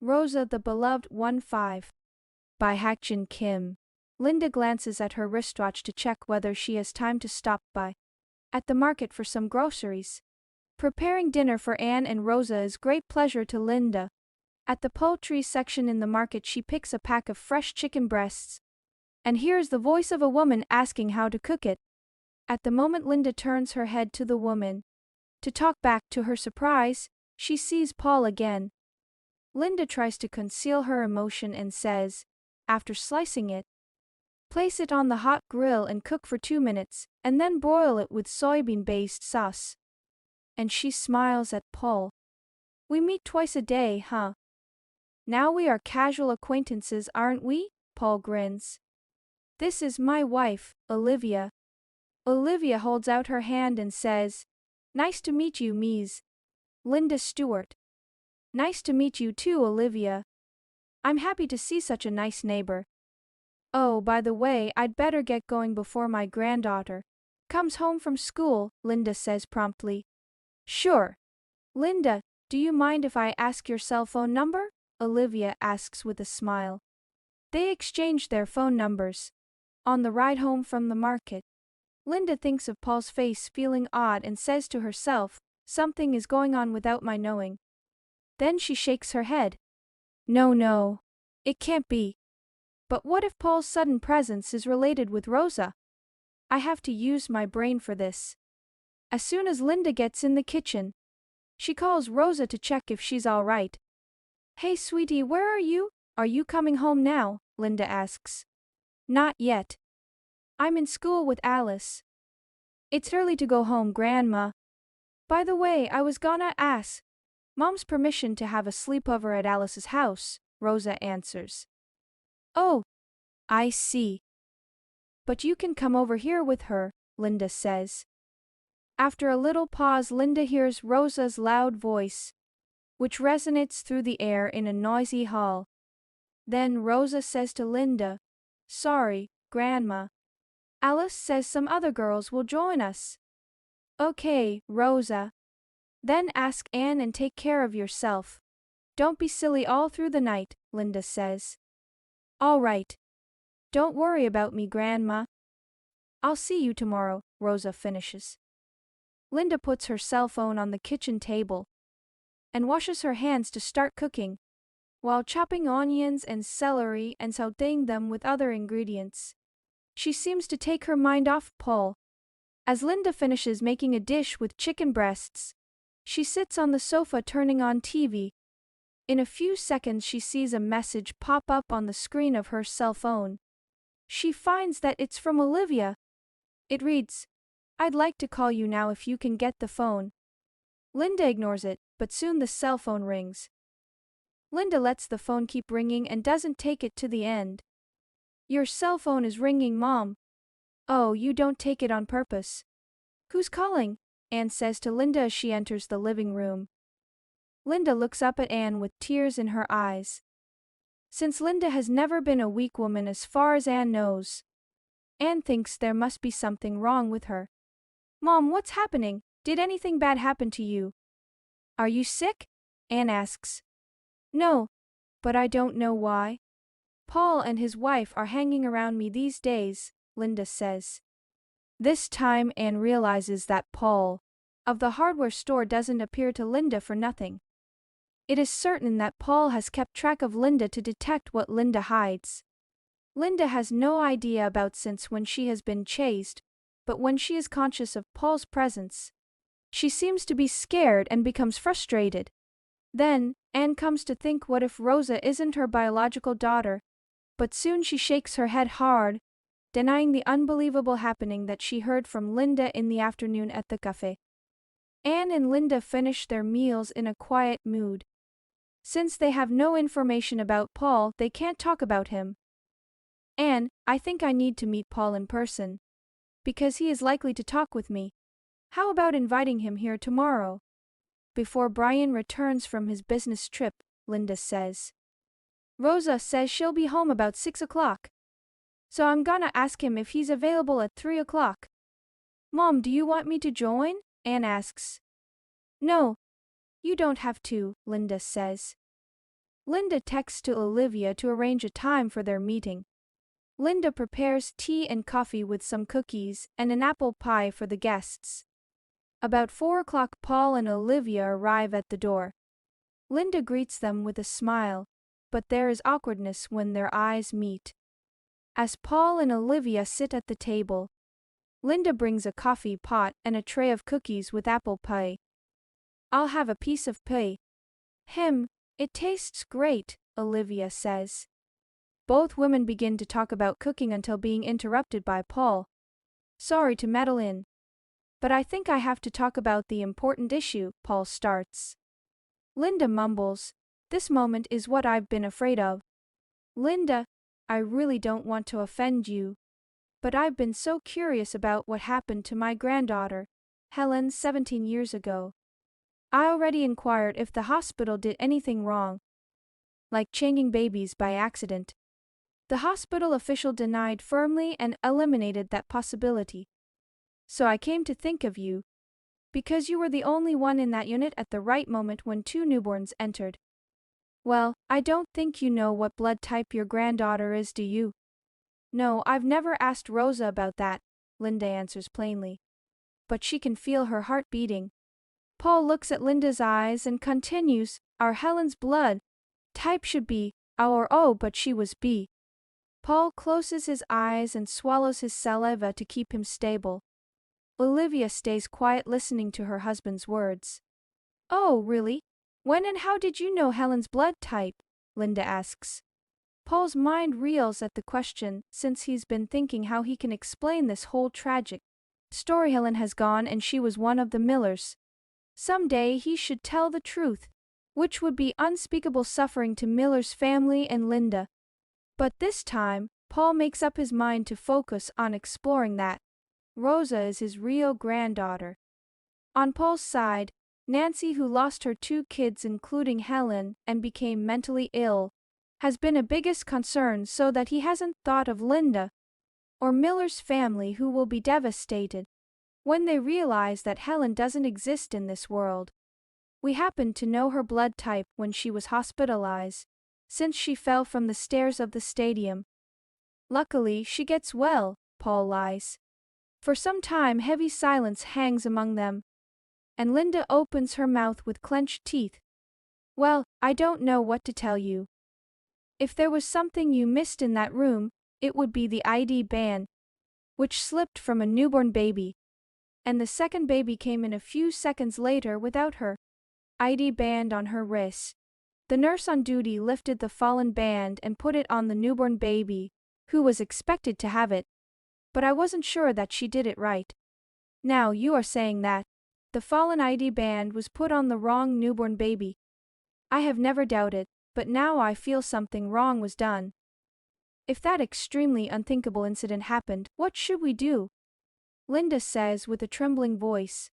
Rosa the Beloved One 5. By Hakjin Kim. Linda glances at her wristwatch to check whether she has time to stop by at the market for some groceries. Preparing dinner for Anne and Rosa is great pleasure to Linda. At the poultry section in the market, she picks a pack of fresh chicken breasts and hears the voice of a woman asking how to cook it. At the moment Linda turns her head to the woman to talk back. To her surprise, she sees Paul again. Linda tries to conceal her emotion and says, after slicing it, place it on the hot grill and cook for 2 minutes, and then broil it with soybean-based sauce. And she smiles at Paul. We meet twice a day, huh? Now we are casual acquaintances, aren't we? Paul grins. This is my wife, Olivia. Olivia holds out her hand and says, nice to meet you, Ms. Linda Stewart. Nice to meet you too, Olivia. I'm happy to see such a nice neighbor. Oh, by the way, I'd better get going before my granddaughter comes home from school, Linda says promptly. Sure. Linda, do you mind if I ask your cell phone number? Olivia asks with a smile. They exchange their phone numbers on the ride home from the market. Linda thinks of Paul's face, feeling odd, and says to herself, something is going on without my knowing. Then she shakes her head. No, it can't be. But what if Paul's sudden presence is related with Rosa? I have to use my brain for this. As soon as Linda gets in the kitchen, she calls Rosa to check if she's all right. Hey sweetie, where are you? Are you coming home now? Linda asks. Not yet. I'm in school with Alice. It's early to go home, Grandma. By the way, I was gonna ask Mom's permission to have a sleepover at Alice's house, Rosa answers. Oh, I see. But you can come over here with her, Linda says. After a little pause, Linda hears Rosa's loud voice, which resonates through the air in a noisy hall. Then Rosa says to Linda, sorry, Grandma. Alice says some other girls will join us. Okay, Rosa. Then ask Anne and take care of yourself. Don't be silly all through the night, Linda says. All right. Don't worry about me, Grandma. I'll see you tomorrow, Rosa finishes. Linda puts her cell phone on the kitchen table and washes her hands to start cooking, while chopping onions and celery and sautéing them with other ingredients. She seems to take her mind off Paul. As Linda finishes making a dish with chicken breasts, she sits on the sofa turning on TV. In a few seconds she sees a message pop up on the screen of her cell phone. She finds that it's from Olivia. It reads, I'd like to call you now if you can get the phone. Linda ignores it, but soon the cell phone rings. Linda lets the phone keep ringing and doesn't take it to the end. Your cell phone is ringing, Mom. Oh, you don't take it on purpose. Who's calling? Anne says to Linda as she enters the living room. Linda looks up at Anne with tears in her eyes. Since Linda has never been a weak woman as far as Anne knows, Anne thinks there must be something wrong with her. Mom, what's happening? Did anything bad happen to you? Are you sick? Anne asks. No, but I don't know why. Paul and his wife are hanging around me these days, Linda says. This time Anne realizes that Paul of the hardware store doesn't appear to Linda for nothing. It is certain that Paul has kept track of Linda to detect what Linda hides. Linda has no idea about since when she has been chased, but when she is conscious of Paul's presence, she seems to be scared and becomes frustrated. Then, Anne comes to think, what if Rosa isn't her biological daughter? But soon she shakes her head hard, denying the unbelievable happening that she heard from Linda in the afternoon at the cafe. Anne and Linda finish their meals in a quiet mood. Since they have no information about Paul, they can't talk about him. Anne, I think I need to meet Paul in person, because he is likely to talk with me. How about inviting him here tomorrow? Before Brian returns from his business trip, Linda says. Rosa says she'll be home about 6 o'clock. So I'm gonna ask him if he's available at 3 o'clock. Mom, do you want me to join? Anne asks. No, you don't have to, Linda says. Linda texts to Olivia to arrange a time for their meeting. Linda prepares tea and coffee with some cookies and an apple pie for the guests. About 4 o'clock, Paul and Olivia arrive at the door. Linda greets them with a smile, but there is awkwardness when their eyes meet. As Paul and Olivia sit at the table, Linda brings a coffee pot and a tray of cookies with apple pie. "I'll have a piece of pie." "It tastes great," Olivia says. Both women begin to talk about cooking until being interrupted by Paul. "Sorry to meddle in, but I think I have to talk about the important issue," Paul starts. Linda mumbles, "This moment is what I've been afraid of." "Linda, I really don't want to offend you, but I've been so curious about what happened to my granddaughter, Helen, 17 years ago. I already inquired if the hospital did anything wrong, like changing babies by accident. The hospital official denied firmly and eliminated that possibility. So I came to think of you, because you were the only one in that unit at the right moment when 2 newborns entered. Well, I don't think you know what blood type your granddaughter is, do you?" "No, I've never asked Rosa about that," Linda answers plainly. "But she can feel her heart beating." Paul looks at Linda's eyes and continues, "Our Helen's blood type should be our O, but she was B." Paul closes his eyes and swallows his saliva to keep him stable. Olivia stays quiet, listening to her husband's words. "Oh, really? When and how did you know Helen's blood type?" Linda asks. Paul's mind reels at the question, since he's been thinking how he can explain this whole tragic story. Helen has gone and she was one of the Millers. Someday he should tell the truth, which would be unspeakable suffering to Miller's family and Linda. But this time, Paul makes up his mind to focus on exploring that Rosa is his real granddaughter. On Paul's side, Nancy, who lost her 2 kids including Helen and became mentally ill, has been a biggest concern, so that he hasn't thought of Linda or Miller's family, who will be devastated when they realize that Helen doesn't exist in this world. "We happened to know her blood type when she was hospitalized, since she fell from the stairs of the stadium. Luckily, she gets well," Paul lies. For some time, heavy silence hangs among them, and Linda opens her mouth with clenched teeth. "Well, I don't know what to tell you. If there was something you missed in that room, it would be the ID band, which slipped from a newborn baby. And the second baby came in a few seconds later without her ID band on her wrist. The nurse on duty lifted the fallen band and put it on the newborn baby, who was expected to have it. But I wasn't sure that she did it right. Now you are saying that the fallen ID band was put on the wrong newborn baby. I have never doubted, but now I feel something wrong was done. If that extremely unthinkable incident happened, what should we do?" Linda says with a trembling voice.